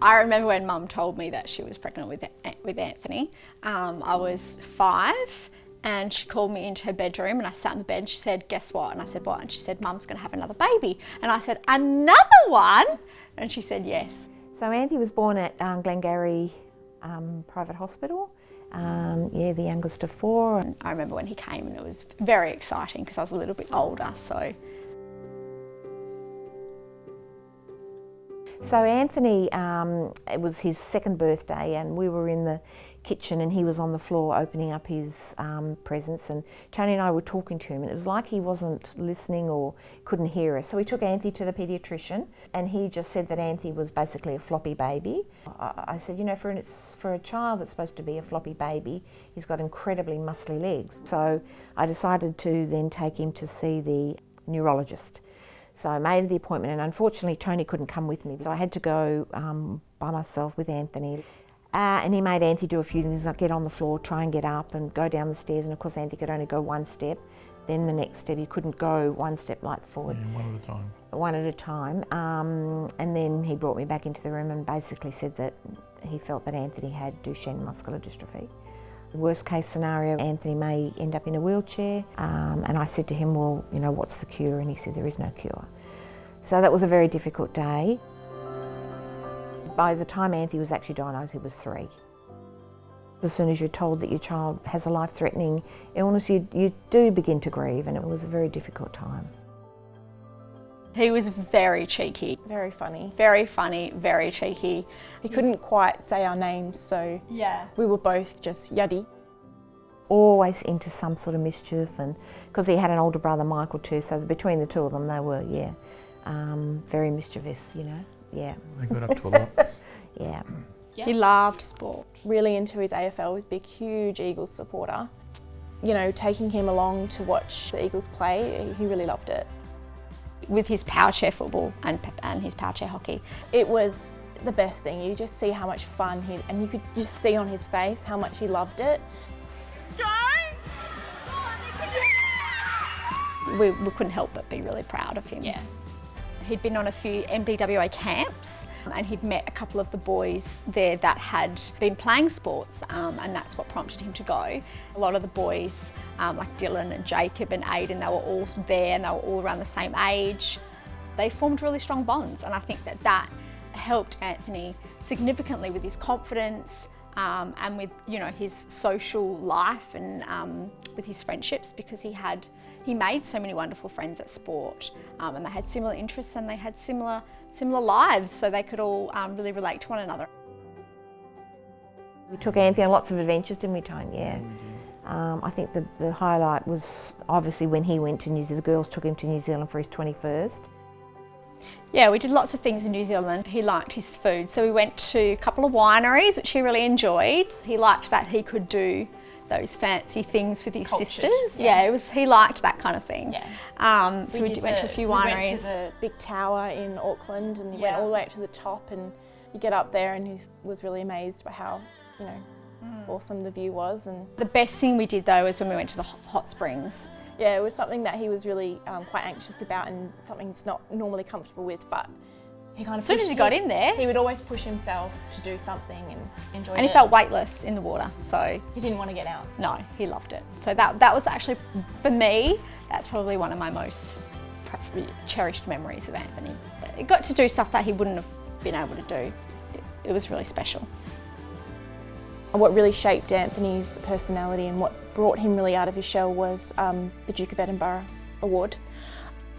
I remember when Mum told me that she was pregnant with Anthony. I was 5 and she called me into her bedroom and I sat in the bed and she said, guess what? And I said, what? And she said, Mum's going to have another baby. And I said, another one? And she said, yes. So Anthony was born at Glengarry Private Hospital. The youngest of 4. And I remember when he came and it was very exciting because I was a little bit older, so. So Anthony, it was his 2nd birthday and we were in the kitchen and he was on the floor opening up his presents, and Tony and I were talking to him and it was like he wasn't listening or couldn't hear us. So we took Anthony to the paediatrician and he just said that Anthony was basically a floppy baby. I said, you know, for a child that's supposed to be a floppy baby, he's got incredibly muscly legs. So I decided to then take him to see the neurologist. So I made the appointment and unfortunately Tony couldn't come with me. So I had to go by myself with Anthony. And he made Anthony do a few things, like get on the floor, try and get up and go down the stairs. And of course Anthony could only go 1 step. Then the next step, he couldn't go 1 step like forward. Yeah, one at a time. One at a time. And then he brought me back into the room and basically said that he felt that Anthony had Duchenne muscular dystrophy. Worst case scenario, Anthony may end up in a wheelchair. And I said to him, well, you know, what's the cure? And he said, there is no cure. So that was a very difficult day. By the time Anthony was actually diagnosed, he was 3. As soon as you're told that your child has a life-threatening illness, you do begin to grieve, and it was a very difficult time. He was very cheeky. Very funny. Very funny, very cheeky. He couldn't quite say our names, so yeah, we were both just yuddy. Always into some sort of mischief, and because he had an older brother, Michael, too, so between the two of them, they were, very mischievous, you know, yeah. They got up to a lot. Yeah. He loved sport. Really into his AFL, he was a big, huge Eagles supporter. You know, taking him along to watch the Eagles play, he really loved it. With his power chair football and his power chair hockey. It was the best thing. You just see how much fun and you could just see on his face how much he loved it. We couldn't help but be really proud of him. Yeah. He'd been on a few MBWA camps and he'd met a couple of the boys there that had been playing sports, and that's what prompted him to go. A lot of the boys, like Dylan and Jacob and Aiden, they were all there and they were all around the same age. They formed really strong bonds, and I think that helped Anthony significantly with his confidence, and with, you know, his social life and with his friendships, because he made so many wonderful friends at sport, and they had similar interests and they had similar lives, so they could all really relate to one another. We took Anthony on lots of adventures, didn't we, Tone? Yeah. I think the highlight was obviously when he went to New Zealand. The girls took him to New Zealand for his 21st. Yeah, we did lots of things in New Zealand. He liked his food, so we went to a couple of wineries, which he really enjoyed. He liked that he could do those fancy things with his sisters. Yeah, he liked that kind of thing. Yeah. So we went to a few wineries. We went to the big tower in Auckland, and he went all the way up to the top, and you get up there and he was really amazed by how, you know, awesome the view was. And the best thing we did though was when we went to the hot springs. Yeah, it was something that he was really quite anxious about, and something he's not normally comfortable with, but he kind of, as soon as he got in there, he would always push himself to do something and enjoy it. And he felt weightless in the water, so he didn't want to get out. No, he loved it. So that was actually, for me, that's probably one of my most cherished memories of Anthony. He got to do stuff that he wouldn't have been able to do. It was really special. What really shaped Anthony's personality and what brought him really out of his shell was the Duke of Edinburgh award.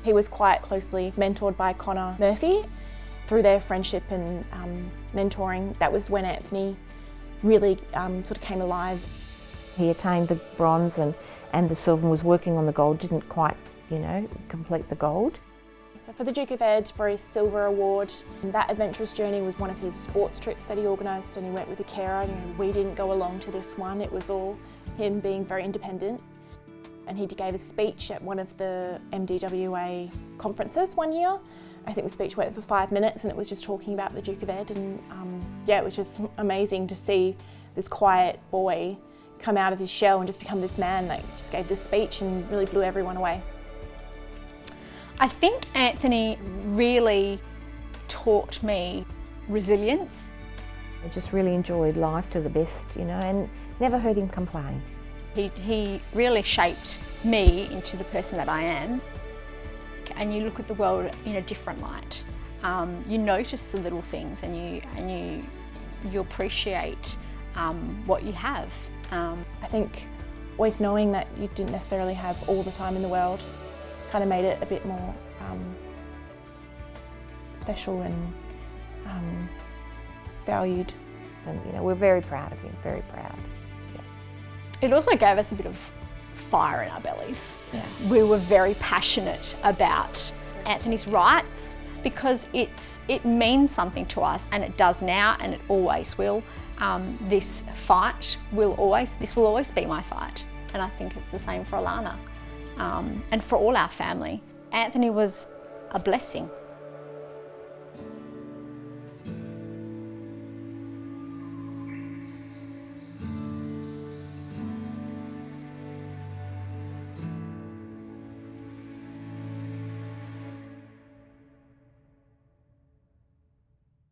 He was quite closely mentored by Connor Murphy. Through their friendship and mentoring, that was when Anthony really sort of came alive. He attained the bronze and the silver and was working on the gold, didn't quite, you know, complete the gold. So for the Duke of Ed, for his silver award, that adventurous journey was one of his sports trips that he organised, and he went with a carer. You know, we didn't go along to this one, it was all him being very independent. And he gave a speech at one of the MDWA conferences one year. I think the speech went for 5 minutes and it was just talking about the Duke of Ed, and it was just amazing to see this quiet boy come out of his shell and just become this man that just gave this speech and really blew everyone away. I think Anthony really taught me resilience. I just really enjoyed life to the best, you know, and never heard him complain. He really shaped me into the person that I am. And you look at the world in a different light. You notice the little things, and you appreciate what you have. I think always knowing that you didn't necessarily have all the time in the world kind of made it a bit more special and valued. And, you know, we're very proud of him, very proud. Yeah. It also gave us a bit of fire in our bellies. Yeah. We were very passionate about Anthony's rights because it means something to us, and it does now, and it always will. This will always be my fight, and I think it's the same for Alana and for all our family. Anthony was a blessing.